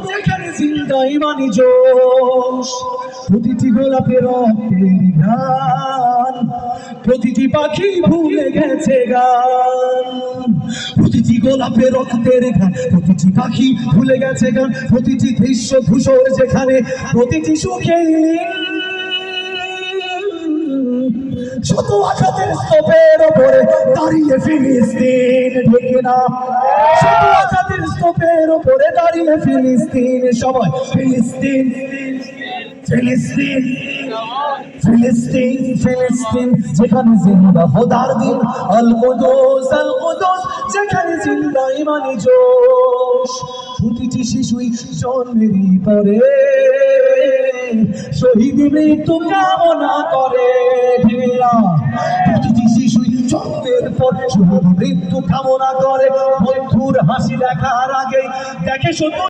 যেখানে জিন্দা ইমানি জোশ, প্রতিটি গোলাপের রক্তের গান, প্রতিটি পাখি ভুলে গেছে গান, প্রতিটি গোলাপের রক্তের গান, প্রতিটি পাখি ভুলে গেছে গান, প্রতিটি দৃশ্য ধূসর যেখানে, প্রতিটি সুখে শত আঘাতের স্তূপের ওপরে দাঁড়িয়ে ফিলিস্তিন, ঢেকে না শত আঘাতের স্তূপের ওপরে দাঁড়িয়ে ফিলিস্তিন, সবাই ফিলিস্তিন ফিলিস্তিন ফিলিস্তিন ফিলিস্তিন, যেখানে জিন্দা খোদার দিন, আল কুদুস যেখানে জিন্দা ইমানি জোশ, প্রতিটি শিশুই জন্মেরই পরে শহীদ মৃত্যু কামনা করে, প্রতিটি শিশুই জন্মের পর শহীদ মৃত্যু কামনা করে, বন্ধুর হাসি দেখার আগে দেখে শুধু